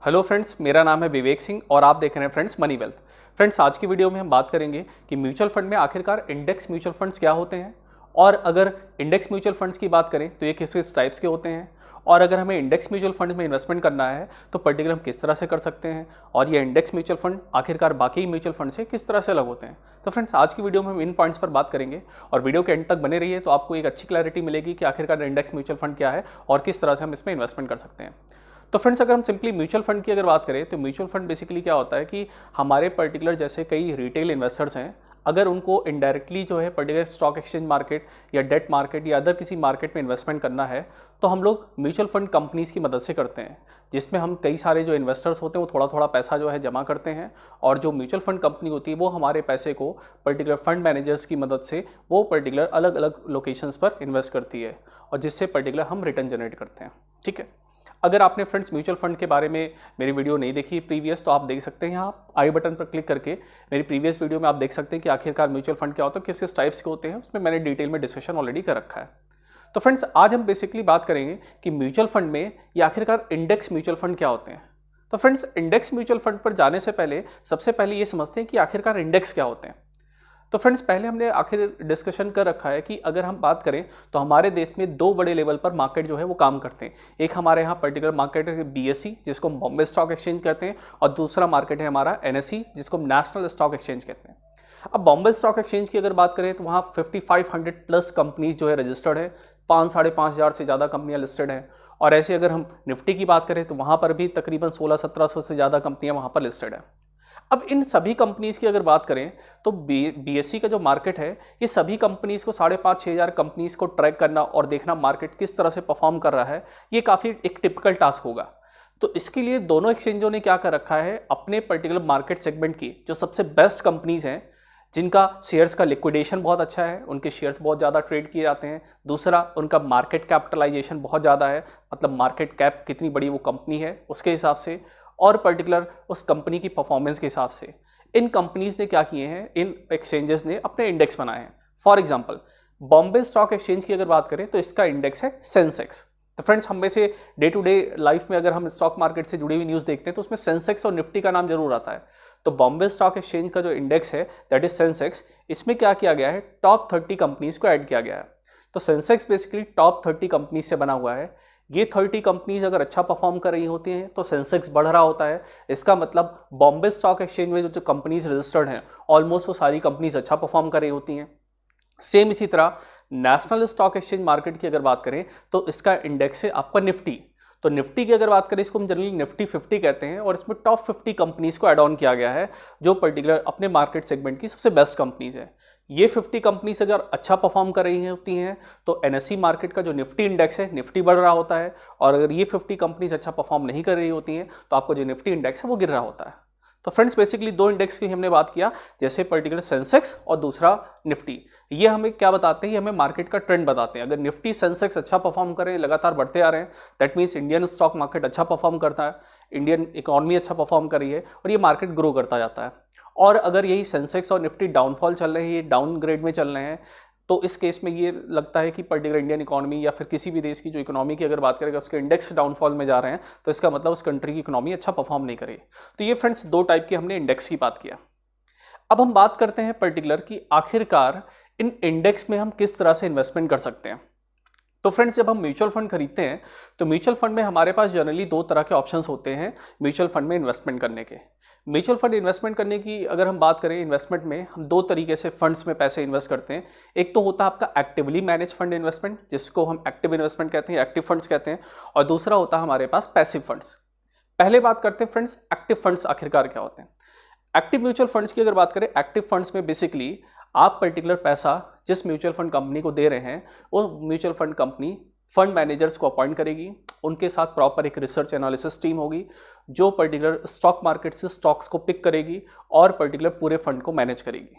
Hello friends, मेरा नाम है विवेक सिंह और आप देख रहे हैं फ्रेंड्स मनी वेल्थ। फ्रेंड्स, आज की वीडियो में हम बात करेंगे कि म्यूचुअल फंड में आखिरकार इंडेक्स म्यूचुअल फंड्स क्या होते हैं, और अगर इंडेक्स म्यूचुअल फंड्स की बात करें तो ये किस किस टाइप्स के होते हैं, और अगर हमें इंडेक्स म्यूचुअल फंड में इन्वेस्टमेंट करना है तो पर्टिकुलर हम किस तरह से कर सकते हैं, और ये इंडेक्स म्यूचुअल फंड आखिरकार बाकी म्यूचुअल फंड से किस तरह से अलग होते हैं। तो फ्रेंड्स, आज की वीडियो में हम इन पॉइंट्स पर बात करेंगे और वीडियो के एंड तक बने रहिए तो आपको एक अच्छी क्लैरिटी मिलेगी कि आखिरकार इंडेक्स म्यूचुअल फंड क्या है और किस तरह से हम इसमें इन्वेस्टमेंट कर सकते हैं। तो फ्रेंड्स, अगर हम सिंपली म्यूचुअल फंड की अगर बात करें तो म्यूचुअल फंड बेसिकली क्या होता है कि हमारे पर्टिकुलर जैसे कई रिटेल इन्वेस्टर्स हैं, अगर उनको इनडायरेक्टली जो है पर्टिकुलर स्टॉक एक्सचेंज मार्केट या डेट मार्केट या अदर किसी मार्केट में इन्वेस्टमेंट करना है तो हम लोग म्यूचुअल फंड कंपनीज़ की मदद से करते हैं, जिसमें हम कई सारे जो इन्वेस्टर्स होते हैं वो थोड़ा थोड़ा पैसा जो है जमा करते हैं, और जो म्यूचुअल फंड कंपनी होती है वो हमारे पैसे को पर्टिकुलर फंड मैनेजर्स की मदद से वो पर्टिकुलर अलग अलग लोकेशंस पर इन्वेस्ट करती है, और जिससे पर्टिकुलर हम रिटर्न जनरेट करते हैं। ठीक है, अगर आपने फ्रेंड्स म्यूचुअल फंड के बारे में मेरी वीडियो नहीं देखी प्रीवियस तो आप देख सकते हैं, यहाँ आई बटन पर क्लिक करके मेरी प्रीवियस वीडियो में आप देख सकते हैं कि आखिरकार म्यूचुअल फंड क्या होता है, किस किस टाइप्स के होते हैं, उसमें मैंने डिटेल में डिस्कशन ऑलरेडी कर रखा है। तो फ्रेंड्स, आज हम बेसिकली बात करेंगे कि म्यूचुअल फंड में या आखिरकार इंडेक्स म्यूचुअल फंड क्या होते हैं। तो फ्रेंड्स, इंडेक्स म्यूचुअल फंड पर जाने से पहले सबसे पहले ये समझते हैं कि आखिरकार इंडेक्स क्या होते हैं। तो फ्रेंड्स, पहले हमने आखिर डिस्कशन कर रखा है कि अगर हम बात करें तो हमारे देश में दो बड़े लेवल पर मार्केट जो है वो काम करते हैं। एक हमारे यहाँ पर्टिकुलर मार्केट है BSE, जिसको हम बॉम्बे स्टॉक एक्सचेंज कहते हैं, और दूसरा मार्केट है हमारा NSE, जिसको हम नेशनल स्टॉक एक्सचेंज कहते हैं। अब बॉम्बे स्टॉक एक्सचेंज की अगर बात करें तो वहाँ 5500 प्लस कंपनीज जो है रजिस्टर्ड है, 5,500 से ज़्यादा कंपनियाँ लिस्टेड हैं, और ऐसे अगर हम निफ्टी की बात करें तो वहाँ पर भी तकरीबन 1600-1700 से ज़्यादा कंपनियाँ वहाँ पर लिस्टेड है। अब इन सभी कंपनीज़ की अगर बात करें तो BSE का जो मार्केट है, ये सभी कंपनीज़ को 5,500-6 हज़ार कंपनीज़ को ट्रैक करना और देखना मार्केट किस तरह से परफॉर्म कर रहा है, ये काफ़ी एक टिपिकल टास्क होगा। तो इसके लिए दोनों एक्सचेंजों ने क्या कर रखा है, अपने पर्टिकुलर मार्केट सेगमेंट की जो सबसे बेस्ट कंपनीज़ हैं, जिनका शेयर्स का लिक्विडेशन बहुत अच्छा है, उनके शेयर्स बहुत ज़्यादा ट्रेड किए जाते हैं। दूसरा, उनका मार्केट कैपिटलाइजेशन बहुत ज़्यादा है, मतलब मार्केट कैप कितनी बड़ी वो कंपनी है उसके हिसाब से, और पर्टिकुलर उस कंपनी की परफॉर्मेंस के हिसाब से इन कंपनीज ने क्या किए हैं, इन एक्सचेंजेस ने अपने इंडेक्स बनाए हैं। For example, Bombay stock exchange की अगर बात करें तो इसका इंडेक्स है सेंसेक्स। तो फ्रेंड्स, हम में से डे टू डे लाइफ में अगर हम स्टॉक मार्केट से जुड़ी हुई न्यूज़ देखते हैं तो उसमें सेंसेक्स और निफ्टी का नाम जरूर आता है। तो बॉम्बे स्टॉक एक्सचेंज का जो इंडेक्स है दैट इज सेंसेक्स, इसमें क्या किया गया है, टॉप 30 कंपनीज को ऐड किया गया है। तो सेंसेक्स बेसिकली टॉप 30 कंपनीज से बना हुआ है। ये 30 कंपनीज अगर अच्छा परफॉर्म कर रही होती हैं तो सेंसेक्स बढ़ रहा होता है। इसका मतलब बॉम्बे स्टॉक एक्सचेंज में जो कंपनीज रजिस्टर्ड हैं ऑलमोस्ट वो सारी कंपनीज अच्छा परफॉर्म कर रही होती हैं। सेम इसी तरह नेशनल स्टॉक एक्सचेंज मार्केट की अगर बात करें तो इसका इंडेक्स है आपका निफ्टी। तो निफ्टी की अगर बात करें, इसको हम जनरली निफ्टी 50 कहते हैं, और इसमें टॉप 50 कंपनीज को ऐड ऑन किया गया है जो पर्टिकुलर अपने मार्केट सेगमेंट की सबसे बेस्ट कंपनीज है। ये 50 कंपनीज अगर अच्छा परफॉर्म कर रही होती हैं तो NSE मार्केट का जो निफ्टी इंडेक्स है, निफ्टी बढ़ रहा होता है, और अगर ये 50 कंपनीज अच्छा परफॉर्म नहीं कर रही होती हैं तो आपको जो निफ्टी इंडेक्स है वो गिर रहा होता है। तो फ्रेंड्स, बेसिकली दो इंडेक्स की हमने बात किया, जैसे पर्टिकुलर सेंसेक्स और दूसरा निफ्टी। ये हमें क्या बताते हैं, ये हमें मार्केट का ट्रेंड बताते हैं। अगर निफ्टी सेंसेक्स अच्छा परफॉर्म कर रहे हैं, लगातार बढ़ते आ रहे हैं, that means Indian stock market अच्छा परफॉर्म करता है, इंडियन इकोनॉमी अच्छा परफॉर्म कर रही है और ये मार्केट ग्रो करता जाता है। और अगर यही सेंसेक्स और निफ्टी डाउनफॉल चल रहे हैं, ये डाउनग्रेड में चल रहे हैं, तो इस केस में ये लगता है कि पर्टिकुलर इंडियन इकोनॉमी या फिर किसी भी देश की जो इकोनॉमी की अगर बात करें उसके इंडेक्स डाउनफॉल में जा रहे हैं, तो इसका मतलब उस कंट्री की इकोनॉमी अच्छा परफॉर्म नहीं करे। तो ये फ्रेंड्स दो टाइप के हमने इंडेक्स की बात किया। अब हम बात करते हैं पर्टिकुलर कि आखिरकार इन इंडेक्स में हम किस तरह से इन्वेस्टमेंट कर सकते हैं। तो फ्रेंड्स, जब हम म्यूचुअल फंड खरीदते हैं तो म्यूचुअल फंड में हमारे पास जनरली दो तरह के ऑप्शंस होते हैं म्यूचुअल फंड में इन्वेस्टमेंट करने के। म्यूचुअल फंड इन्वेस्टमेंट करने की अगर हम बात करें, इन्वेस्टमेंट में हम दो तरीके से फंड्स में पैसे इन्वेस्ट करते हैं। एक तो होता है आपका एक्टिवली मैनेज फंड इन्वेस्टमेंट, जिसको हम एक्टिव इन्वेस्टमेंट कहते हैं, एक्टिव फंड्स कहते हैं, और दूसरा होता है हमारे पास पैसिव फंड्स। पहले बात करते हैं फ्रेंड्स एक्टिव फंड्स आखिरकार क्या होते हैं। एक्टिव म्यूचुअल फंड्स की अगर बात करें, एक्टिव फंड्स में बेसिकली आप पर्टिकुलर पैसा जिस म्यूचुअल फंड कंपनी को दे रहे हैं वो mutual fund company fund managers को अपॉइंट करेगी, उनके साथ प्रॉपर एक रिसर्च एनालिसिस टीम होगी जो पर्टिकुलर स्टॉक मार्केट से स्टॉक्स को पिक करेगी और पर्टिकुलर पूरे फंड को मैनेज करेगी।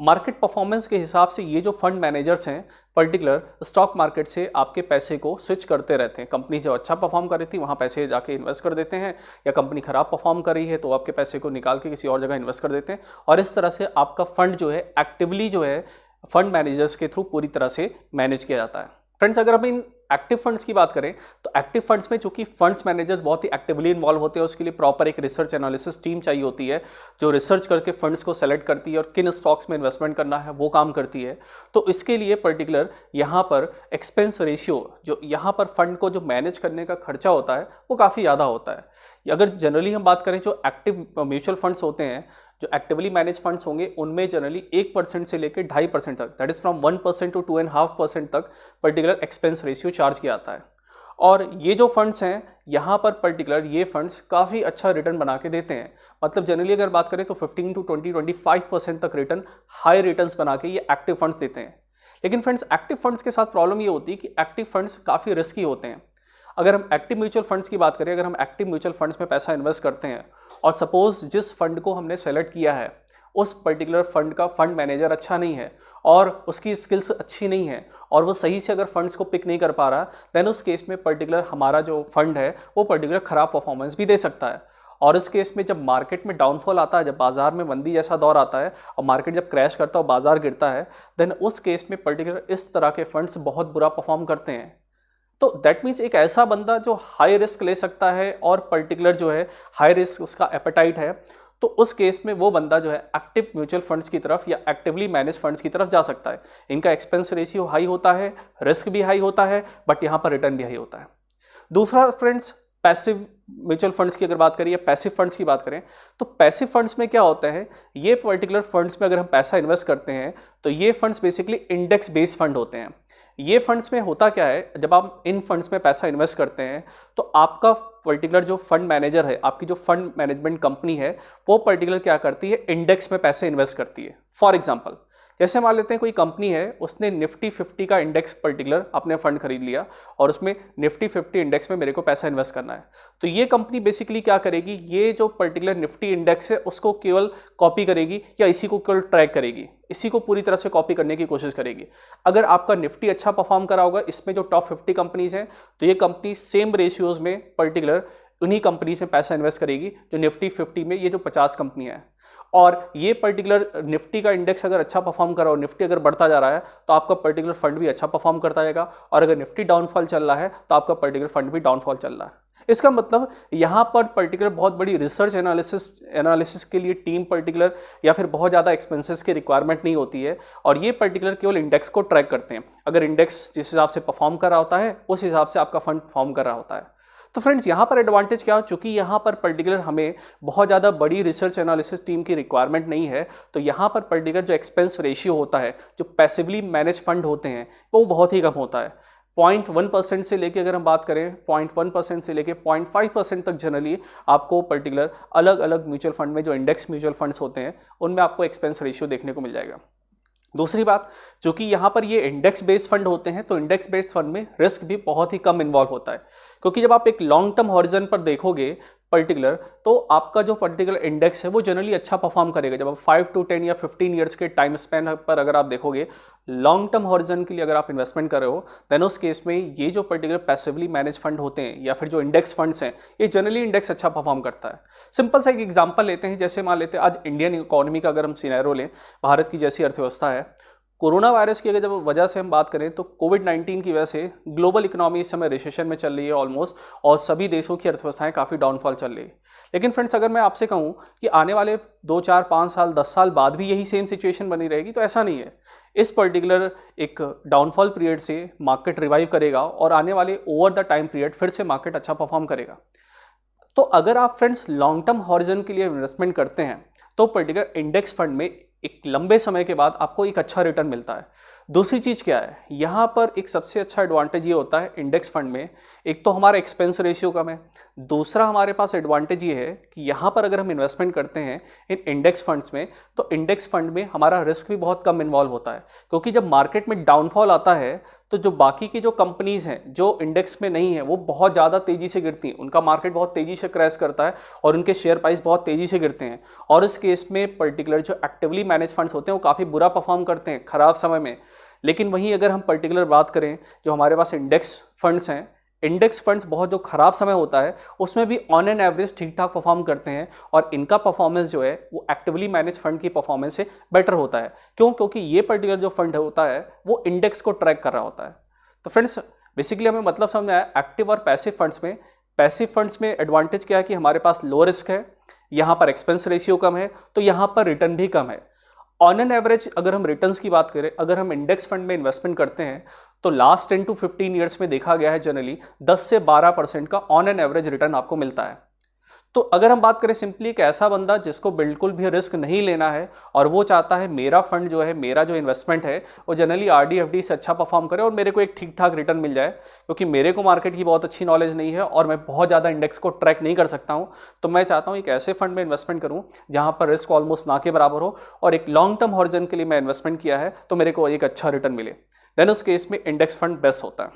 मार्केट परफॉर्मेंस के हिसाब से ये जो फंड मैनेजर्स हैं पर्टिकुलर स्टॉक मार्केट से आपके पैसे को स्विच करते रहते हैं। कंपनी जो अच्छा परफॉर्म कर रही थी वहाँ पैसे जाके इन्वेस्ट कर देते हैं, या कंपनी खराब परफॉर्म कर रही है तो आपके पैसे को निकाल के किसी और जगह इन्वेस्ट कर देते हैं, और इस तरह से आपका फंड जो है एक्टिवली जो है फंड मैनेजर्स के थ्रू पूरी तरह से मैनेज किया जाता है। फ्रेंड्स, अगर हम इन एक्टिव फंड्स की बात करें तो एक्टिव फंड्स में चूंकि फंड्स मैनेजर्स बहुत ही एक्टिवली इन्वॉल्व होते हैं, उसके लिए प्रॉपर एक रिसर्च एनालिसिस टीम चाहिए होती है जो रिसर्च करके फंड्स को सेलेक्ट करती है और किन स्टॉक्स में इन्वेस्टमेंट करना है वो काम करती है। तो इसके लिए पर्टिकुलर यहाँ पर एक्सपेंस रेशियो, जो यहाँ पर फंड को जो मैनेज करने का खर्चा होता है वो काफ़ी ज़्यादा होता है। अगर जनरली हम बात करें जो एक्टिव म्यूचुअल फंड्स होते हैं, जो एक्टिवली मैनेज फंड्स होंगे, उनमें जनरली 1% से लेकर 2.5% तक, दैट इज फ्रॉम 1% टू 2.5% तक पर्टिकुलर एक्सपेंस रेशियो चार्ज किया जाता है। और ये जो फंड्स हैं यहाँ पर पर्टिकुलर ये फंड्स काफ़ी अच्छा रिटर्न बना के देते हैं। मतलब जनरली अगर बात करें तो 15 टू 25% तक रिटर्न, हाई रिटर्न्स बना के ये एक्टिव फंड्स देते हैं। लेकिन फ्रेंड्स एक्टिव फंड्स के साथ प्रॉब्लम ये होती है कि एक्टिव फंड्स काफ़ी रिस्की होते हैं। अगर हम एक्टिव म्यूचुअल फंड्स की बात करें, अगर हम एक्टिव म्यूचुअल फंड्स में पैसा इन्वेस्ट करते हैं और सपोज जिस फंड को हमने सेलेक्ट किया है उस पर्टिकुलर फंड का फंड मैनेजर अच्छा नहीं है और उसकी स्किल्स अच्छी नहीं है और वो सही से अगर फंड्स को पिक नहीं कर पा रहा, देन उस केस में पर्टिकुलर हमारा जो फंड है वो पर्टिकुलर खराब परफॉर्मेंस भी दे सकता है। और इस केस में जब मार्केट में डाउनफॉल आता है, जब बाजार में मंदी जैसा दौर आता है और मार्केट जब क्रैश करता है और बाजार गिरता है, देन उस केस में पर्टिकुलर इस तरह के फंड्स बहुत बुरा परफॉर्म करते हैं। तो दैट मीन्स एक ऐसा बंदा जो हाई रिस्क ले सकता है और पर्टिकुलर जो है हाई रिस्क उसका एपेटाइट है, तो उस केस में वो बंदा जो है एक्टिव म्यूचुअल फंड्स की तरफ या एक्टिवली मैनेज फंड्स की तरफ जा सकता है। इनका एक्सपेंस रेशियो हाई होता है, रिस्क भी हाई होता है, बट यहाँ पर रिटर्न भी हाई होता है। दूसरा फ्रेंड्स, पैसिव म्यूचुअल फंड्स की अगर बात करें या पैसिव फंड्स की बात करें तो पैसिव फंड्स में क्या होता है, ये पर्टिकुलर फंड्स में अगर हम पैसा इन्वेस्ट करते हैं तो ये funds basically index based fund होते हैं। ये फंड्स में होता क्या है, जब आप इन फंड्स में पैसा इन्वेस्ट करते हैं तो आपका पर्टिकुलर जो फंड मैनेजर है, आपकी जो फंड मैनेजमेंट कंपनी है, वो पर्टिकुलर क्या करती है, इंडेक्स में पैसे इन्वेस्ट करती है। फॉर एग्जांपल जैसे मान लेते हैं कोई कंपनी है, उसने निफ्टी 50 का इंडेक्स पर्टिकुलर अपने फंड खरीद लिया और उसमें निफ्टी 50 इंडेक्स में मेरे को पैसा इन्वेस्ट करना है। तो ये कंपनी बेसिकली क्या करेगी, ये जो पर्टिकुलर निफ्टी इंडेक्स है उसको केवल कॉपी करेगी या इसी को केवल ट्रैक करेगी, इसी को पूरी तरह से कॉपी करने की कोशिश करेगी। अगर आपका निफ्टी अच्छा परफॉर्म करा होगा, इसमें जो टॉप 50 कंपनीज हैं, तो ये कंपनी सेम रेशियोज में पर्टिकुलर उन्हीं कंपनीज में पैसा इन्वेस्ट करेगी जो निफ्टी 50 में ये जो 50 कंपनियां हैं। और ये पर्टिकुलर निफ्टी का इंडेक्स अगर अच्छा परफॉर्म करा हो, निफ्टी अगर बढ़ता जा रहा है तो आपका पर्टिकुलर फंड भी अच्छा परफॉर्म करता जाएगा, और अगर निफ्टी डाउनफॉल चल रहा है तो आपका पर्टिकुलर फंड भी डाउनफॉल चल रहा है। इसका मतलब यहाँ पर पर्टिकुलर बहुत बड़ी रिसर्च एनालिसिस के लिए टीम पर्टिकुलर या फिर बहुत ज़्यादा एक्सपेंसेस की रिक्वायरमेंट नहीं होती है, और ये पर्टिकुलर केवल इंडेक्स को ट्रैक करते हैं। अगर इंडेक्स जिस हिसाब से परफॉर्म कर रहा होता है उस हिसाब से आपका फंड परफॉर्म कर रहा होता है। तो फ्रेंड्स यहाँ पर एडवांटेज क्या हो, चूंकि यहाँ पर पर्टिकुलर हमें बहुत ज़्यादा बड़ी रिसर्च एनालिसिस टीम की रिक्वायरमेंट नहीं है, तो यहाँ पर पर्टिकुलर जो एक्सपेंस रेशियो होता है, जो पैसिवली मैनेज फंड होते हैं, वो बहुत ही कम होता है। 0.1% से लेके अगर हम बात करें 0.1% से लेके 0.5% तक जनरली आपको पर्टिकुलर अलग अलग म्यूचुअल फंड में जो इंडेक्स म्यूचुअल फंड्स होते हैं उनमें आपको एक्सपेंस रेशियो देखने को मिल जाएगा। दूसरी बात, जो कि यहाँ पर ये इंडेक्स बेस्ड फंड होते हैं, तो इंडेक्स बेस्ड फंड में रिस्क भी बहुत ही कम इन्वॉल्व होता है, क्योंकि जब आप एक लॉन्ग टर्म हॉरिजन पर देखोगे पर्टिकुलर, तो आपका जो पर्टिकुलर इंडेक्स है वो जनरली अच्छा परफॉर्म करेगा। जब आप 5 to 10 या 15 ईयर्स के टाइम स्पैन पर अगर आप देखोगे, लॉन्ग टर्म हॉरिजन के लिए अगर आप इन्वेस्टमेंट कर रहे हो, देन उस केस में ये जो पर्टिकुलर पैसिवली मैनेज फंड होते हैं या फिर जो इंडेक्स फंड्स हैं, ये जनरली इंडेक्स अच्छा परफॉर्म करता है। सिंपल सा एक एग्जांपल लेते हैं, जैसे मान लेते हैं आज इंडियन इकोनॉमी का अगर हम सिनेरियो लें, भारत की जैसी अर्थव्यवस्था है, कोरोना वायरस की अगर जब वजह से हम बात करें तो कोविड-19 की वजह से ग्लोबल इकोनॉमी इस समय रिसेशन में चल रही है ऑलमोस्ट, और सभी देशों की अर्थव्यवस्थाएं काफ़ी डाउनफॉल चल रही है। लेकिन फ्रेंड्स, अगर मैं आपसे कहूं कि आने वाले 2, 4, 5 साल 10 साल बाद भी यही सेम सिचुएशन बनी रहेगी, तो ऐसा नहीं है। इस पर्टिकुलर एक डाउनफॉल पीरियड से मार्केट रिवाइव करेगा और आने वाले ओवर द टाइम पीरियड फिर से मार्केट अच्छा परफॉर्म करेगा। तो अगर आप फ्रेंड्स लॉन्ग टर्म हॉरिजन के लिए इन्वेस्टमेंट करते हैं तो पर्टिकुलर इंडेक्स फंड में एक लंबे समय के बाद आपको एक अच्छा रिटर्न मिलता है। दूसरी चीज़ क्या है, यहाँ पर एक सबसे अच्छा एडवांटेज ये होता है इंडेक्स फंड में, एक तो हमारा एक्सपेंस रेशियो कम है, दूसरा हमारे पास एडवांटेज ये है कि यहाँ पर अगर हम इन्वेस्टमेंट करते हैं इन इंडेक्स फंड्स में, तो इंडेक्स फंड में हमारा रिस्क भी बहुत कम इन्वॉल्व होता है, क्योंकि जब मार्केट में डाउनफॉल आता है तो जो बाकी की जो कंपनीज हैं जो इंडेक्स में नहीं है वो बहुत ज़्यादा तेज़ी से गिरती हैं, उनका मार्केट बहुत तेज़ी से क्रैश करता है और उनके शेयर प्राइस बहुत तेज़ी से गिरते हैं। और इस केस में पर्टिकुलर जो एक्टिवली मैनेज फंड्स होते हैं वो काफ़ी बुरा परफॉर्म करते हैं खराब समय में। लेकिन वहीं अगर हम पर्टिकुलर बात करें जो हमारे पास इंडेक्स फंड्स हैं, इंडेक्स फंड्स बहुत जो खराब समय होता है उसमें भी ऑन एन एवरेज ठीक ठाक परफॉर्म करते हैं, और इनका परफॉर्मेंस जो है वो एक्टिवली मैनेज फंड की परफॉर्मेंस से बेटर होता है। क्यों? क्योंकि ये पर्टिकुलर जो फंड होता है वो इंडेक्स को ट्रैक कर रहा होता है। तो फ्रेंड्स, बेसिकली हमें मतलब समझ में आया एक्टिव और पैसिव फंड्स में। पैसिव फंड्स में एडवांटेज क्या है कि हमारे पास लो रिस्क है, यहाँ पर एक्सपेंस रेशियो कम है, तो यहाँ पर रिटर्न भी कम है। ऑन एन एवरेज अगर हम रिटर्न्स की बात करें, अगर हम इंडेक्स फंड में इन्वेस्टमेंट करते हैं तो लास्ट 10 to 15 ईयर्स में देखा गया है जनरली 10 से 12% का ऑन एन एवरेज रिटर्न आपको मिलता है। तो अगर हम बात करें सिंपली एक ऐसा बंदा जिसको बिल्कुल भी रिस्क नहीं लेना है और वो चाहता है मेरा फंड जो है, मेरा जो इन्वेस्टमेंट है वो जनरली आरडी एफडी से अच्छा परफॉर्म करे और मेरे को एक ठीक ठाक रिटर्न मिल जाए, क्योंकि मेरे को मार्केट की बहुत अच्छी नॉलेज नहीं है और मैं बहुत ज़्यादा इंडेक्स को ट्रैक नहीं कर सकता हूँ, तो मैं चाहता हूँ एक ऐसे फंड में इन्वेस्टमेंट करूँ जहाँ पर रिस्क ऑलमोस्ट ना के बराबर हो और एक लॉन्ग टर्म हॉरिजन के लिए मैं इन्वेस्टमेंट किया है तो मेरे को एक अच्छा रिटर्न मिले, देन उस केस में इंडेक्स फंड बेस्ट होता है।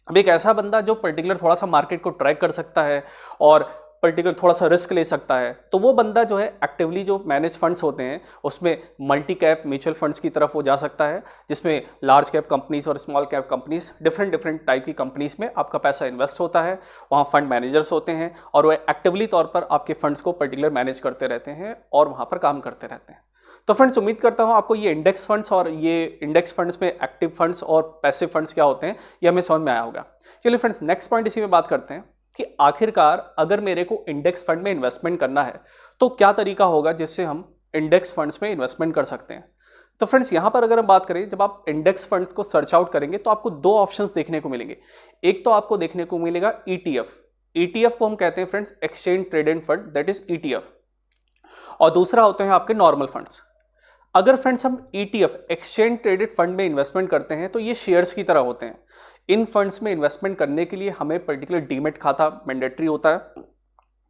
अब एक ऐसा बंदा जो पर्टिकुलर थोड़ा सा मार्केट को ट्रैक कर सकता है और पर्टिकुलर थोड़ा सा रिस्क ले सकता है, तो वो बंदा जो है एक्टिवली जो मैनेज फंड्स होते हैं उसमें मल्टी कैप म्यूचुअल फंड्स की तरफ वो जा सकता है, जिसमें लार्ज कैप कंपनीज और small cap companies different type की कंपनीज में आपका पैसा इन्वेस्ट होता है। वहाँ फंड मैनेजर्स होते हैं और वो एक्टिवली तौर पर आपके फंड्स को पर्टिकुलर मैनेज करते रहते हैं और वहाँ पर काम करते रहते हैं। तो फ्रेंड्स उम्मीद करता हूँ आपको ये इंडेक्स फंड्स और ये इंडेक्स फंड्स में एक्टिव फंड्स और पैसिव फंड्स क्या होते हैं ये हमें समझ में आया होगा। चलिए फ्रेंड्स नेक्स्ट पॉइंट इसी में बात करते हैं कि आखिरकार अगर मेरे को इंडेक्स फंड में इन्वेस्टमेंट करना है तो क्या तरीका होगा जिससे हम इंडेक्स फंड्स में इन्वेस्टमेंट कर सकते हैं। तो फ्रेंड्स यहाँ पर अगर हम बात करें, जब आप इंडेक्स फंड्स को सर्च आउट करेंगे तो आपको दो ऑप्शंस देखने को मिलेंगे। एक तो आपको देखने को मिलेगा ईटीएफ, ईटीएफ को हम कहते हैं friends exchange traded fund, that is ETF, और दूसरा होते हैं आपके नॉर्मल फंड्स। अगर फ्रेंड्स हम ईटीएफ एक्सचेंज ट्रेडेड फंड में इन्वेस्टमेंट करते हैं तो ये शेयर्स की तरह होते हैं। इन फंड्स में इन्वेस्टमेंट करने के लिए हमें पर्टिकुलर डीमेट खाता मैंडेटरी होता है,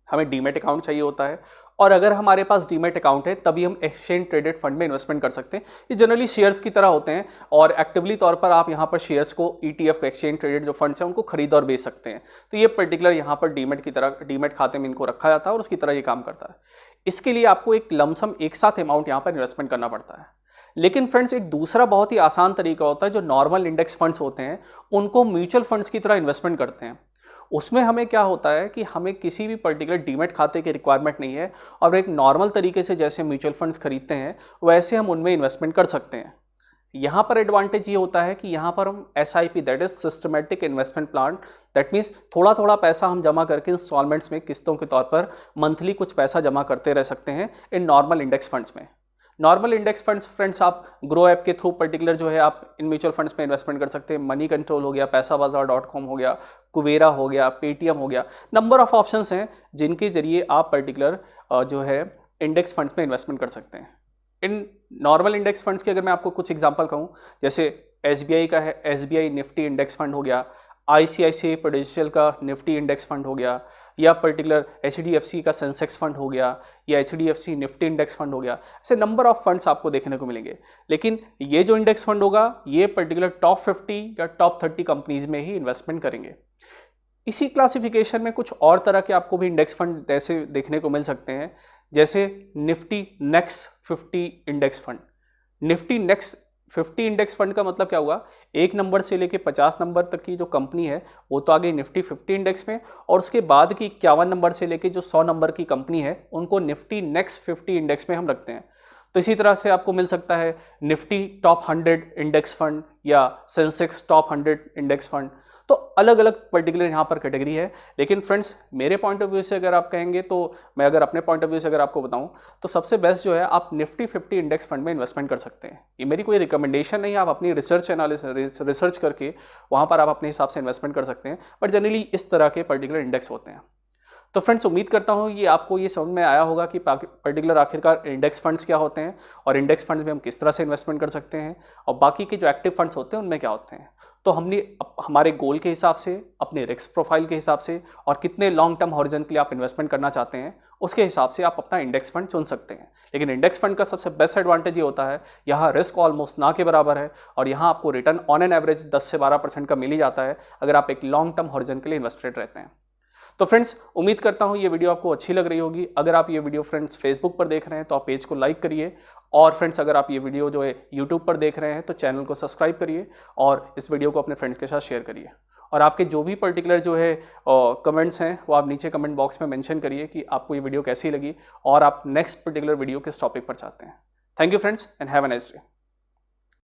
हमें डीमेट अकाउंट चाहिए होता है, और अगर हमारे पास डीमेट अकाउंट है तभी हम एक्सचेंज ट्रेडेड फंड में इन्वेस्टमेंट कर सकते हैं। ये जनरली शेयर्स की तरह होते हैं और एक्टिवली तौर पर आप यहाँ पर शेयर्स को ईटीएफ को एक्सचेंज ट्रेडेड जो फंड्स हैं उनको खरीद और बेच सकते हैं। तो ये पर्टिकुलर यहाँ पर डीमेट की तरह डीमेट खाते में इनको रखा जाता है और उसकी तरह ये काम करता है। इसके लिए आपको एक लमसम एक साथ अमाउंट यहाँ पर इन्वेस्टमेंट करना पड़ता है। लेकिन फ्रेंड्स एक दूसरा बहुत ही आसान तरीका होता है, जो नॉर्मल इंडेक्स फंड्स होते हैं उनको म्यूचुअल फंड्स की तरह इन्वेस्टमेंट करते हैं। उसमें हमें क्या होता है कि हमें किसी भी पर्टिकुलर डीमेट खाते की रिक्वायरमेंट नहीं है और एक नॉर्मल तरीके से जैसे म्यूचुअल फंड्स खरीदते हैं वैसे हम उनमें इन्वेस्टमेंट कर सकते हैं। यहाँ पर एडवांटेज ये होता है कि यहाँ पर हम SIP that is systematic investment plan, that means थोड़ा थोड़ा पैसा हम जमा करके इंस्टॉलमेंट्स में किस्तों के तौर पर मंथली कुछ पैसा जमा करते रह सकते हैं इन नॉर्मल इंडेक्स फंड्स में। नॉर्मल इंडेक्स फंड्स फ्रेंड्स आप ग्रो ऐप के थ्रू पर्टिकुलर जो है आप इन म्यूचुअल फंड्स में इन्वेस्टमेंट कर सकते हैं। मनी कंट्रोल हो गया, पैसाबाजार.com हो गया, कुवेरा हो गया, पेटीएम हो गया, नंबर ऑफ ऑप्शंस हैं जिनके जरिए आप पर्टिकुलर जो है इंडेक्स फंड्स में इन्वेस्टमेंट कर सकते हैं। इन नॉर्मल इंडेक्स फंड्स के अगर मैं आपको कुछ एग्जांपल कहूँ, जैसे SBI का है SBI निफ्टी इंडेक्स फंड हो गया, ICICI प्रूडेंशियल का निफ्टी इंडेक्स फंड हो गया, या पर्टिकुलर HDFC का सेंसेक्स फंड हो गया, या HDFC निफ्टी इंडेक्स फंड हो गया। ऐसे नंबर ऑफ फंड्स आपको देखने को मिलेंगे। लेकिन ये जो इंडेक्स फंड होगा ये पर्टिकुलर टॉप 50 या टॉप 30 कंपनीज में ही इन्वेस्टमेंट करेंगे। इसी क्लासिफिकेशन में कुछ और तरह के आपको भी इंडेक्स फंड ऐसे देखने को मिल सकते हैं, जैसे Nifty next 50 index fund. Nifty next 50 index fund का मतलब क्या हुआ, 1 नंबर से लेके 50 नंबर तक की जो कंपनी है वो तो आ गई निफ्टी 50 इंडेक्स में, और उसके बाद की 51 नंबर से लेके जो 100 नंबर की कंपनी है उनको निफ्टी नेक्स्ट 50 इंडेक्स में हम रखते हैं। तो इसी तरह से आपको मिल सकता है निफ्टी टॉप 100 इंडेक्स फंड या सेंसेक्स टॉप 100 इंडेक्स फंड। तो अलग अलग पर्टिकुलर यहाँ पर कैटेगरी है। लेकिन फ्रेंड्स मेरे पॉइंट ऑफ व्यू से अगर आप कहेंगे, तो मैं अगर अपने पॉइंट ऑफ व्यू से अगर आपको बताऊं तो सबसे बेस्ट जो है आप निफ्टी 50 इंडेक्स फंड में इन्वेस्टमेंट कर सकते हैं। ये मेरी कोई रिकमेंडेशन नहीं है, आप अपनी रिसर्च करके वहाँ पर आप अपने हिसाब से इन्वेस्टमेंट कर सकते हैं, बट जनरली इस तरह के पर्टिकुलर इंडेक्स होते हैं। तो फ्रेंड्स उम्मीद करता हूँ ये आपको ये समझ में आया होगा कि पर्टिकुलर आखिरकार इंडेक्स फंड्स क्या होते हैं और इंडेक्स फंड्स में हम किस तरह से इन्वेस्टमेंट कर सकते हैं और बाकी के जो एक्टिव फंड्स होते हैं उनमें क्या होते हैं। तो हमने हमारे गोल के हिसाब से, अपने रिस्क प्रोफाइल के हिसाब से और कितने लॉन्ग टर्म हॉरिजन के लिए आप इन्वेस्टमेंट करना चाहते हैं उसके हिसाब से आप अपना इंडेक्स फंड चुन सकते हैं। लेकिन इंडेक्स फंड का सबसे बेस्ट एडवांटेज ये होता है, यहाँ रिस्क ऑलमोस्ट ना के बराबर है और यहाँ आपको रिटर्न ऑन एन एवरेज 10 से 12% का मिल ही जाता है अगर आप एक लॉन्ग टर्म हॉरिजन के लिए इन्वेस्टेड रहते हैं। तो फ्रेंड्स उम्मीद करता हूँ ये वीडियो आपको अच्छी लग रही होगी। अगर आप ये वीडियो फ्रेंड्स फेसबुक पर देख रहे हैं तो आप पेज को लाइक करिए, और फ्रेंड्स अगर आप ये वीडियो जो है यूट्यूब पर देख रहे हैं तो चैनल को सब्सक्राइब करिए और इस वीडियो को अपने फ्रेंड्स के साथ शेयर करिए। और आपके जो भी पर्टिकुलर जो है कमेंट्स हैं वो आप नीचे कमेंट बॉक्स में मेंशन करिए कि आपको ये वीडियो कैसी लगी और आप नेक्स्ट पर्टिकुलर वीडियो किस टॉपिक पर चाहते हैं। Thank you friends and have a nice day.